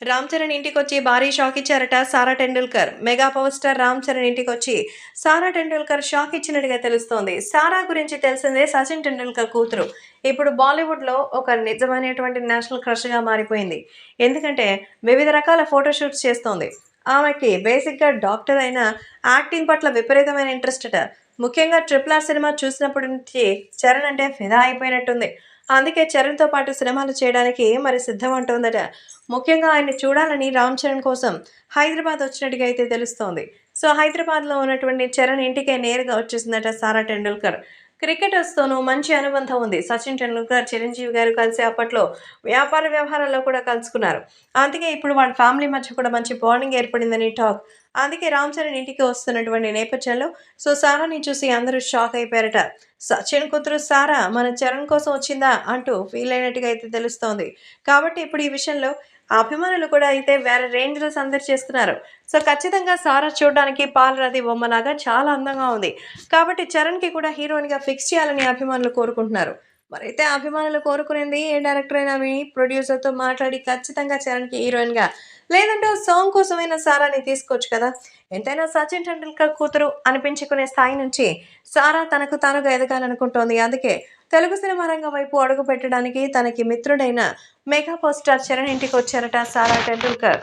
రామ్ చరణ్ ఇంటికొచ్చి భారీ షాక్ ఇచ్చారట Sara Tendulkar. Mega power star Ram Charan ఇంటికొచ్చి సారా టెండూల్కర్ షాక్ ఇచ్చినట్టుగా తెలుస్తోంది. సారా గురించి తెలిసిందే, సచిన్ టెండూల్కర్ కూతురు. ఇప్పుడు బాలీవుడ్‌లో ఒక నిజమైనటువంటి నేషనల్ క్రష్‌గా మారిపోయింది. ఎందుకంటే వివిధ రకాల ఫోటో షూట్స్ చేస్తోంది. ఆమెకి బేసిక్‌గా డాక్టర్ అయినా యాక్టింగ్ పట్ల విపరీతమైన ఇంట్రెస్ట్ అట. ముఖ్యంగా 'ట్రిపుల్ ఆర్' సినిమా చూసినప్పటి నుంచి చరణ్ అంటే ఫిదా అయిపోయినట్టుంది. అందుకే చరణ్‌తో పాటు సినిమాలు చేయడానికి మరి సిద్ధమంటోందట. ముఖ్యంగా ఆయన్ని చూడాలని రామ్ చరణ్ కోసం హైదరాబాద్ వచ్చినట్టుగా అయితే తెలుస్తోంది. సో, హైదరాబాద్‌లో ఉన్నటువంటి చరణ్ ఇంటికే నేరుగా వచ్చేసిందట సారా టెండూల్కర్. క్రికెటర్స్‌తోనూ మంచి అనుబంధం ఉంది. సచిన్ టెండూల్కర్, చిరంజీవి గారు కలిసి అప్పట్లో వ్యాపార వ్యవహారాల్లో కూడా కలుసుకున్నారు. అందుకే ఇప్పుడు వాళ్ళ ఫ్యామిలీ మధ్య కూడా మంచి బాండింగ్ ఏర్పడిందని టాక్. అందుకే రామ్ చరణ్ ఇంటికి వస్తున్నటువంటి నేపథ్యంలో సారాని చూసి అందరూ షాక్ అయిపోయారట. సచిన్ కూతురు సారా మన చరణ్ కోసం వచ్చిందా అంటూ ఫీల్ అయినట్టుగా అయితే తెలుస్తోంది. కాబట్టి ఇప్పుడు ఈ విషయంలో అభిమానులు కూడా అయితే వేరే రేంజ్‌లో సందడి చేస్తున్నారు. ఖచ్చితంగా సారా చూడడానికి పాలరాతి బొమ్మలాగా చాలా అందంగా ఉంది. కాబట్టి చరణ్‌కి కూడా హీరోయిన్‌గా ఫిక్స్ చేయాలని అభిమానులు కోరుకుంటున్నారు. మరైతే అభిమానులు కోరుకునేది ఏ డైరెక్టర్ అయినా విని ప్రొడ్యూసర్‌తో మాట్లాడి ఖచ్చితంగా చరణ్‌కి హీరోయిన్‌గా లేదంటే ఓ సాంగ్ కోసమైనా సారాని తీసుకోవచ్చు కదా! ఎంతైనా సచిన్ టెండూల్కర్ కూతురు అనిపించుకునే స్థాయి నుంచి సారా తనకు తానుగా ఎదగాలనుకుంటోంది. అందుకే తెలుగు సినిమా రంగం వైపు అడుగుపెట్టడానికి తనకి మిత్రుడైన మెగా పవర్ స్టార్ చరణ్ ఇంటికొచ్చారట సారా టెండూల్కర్.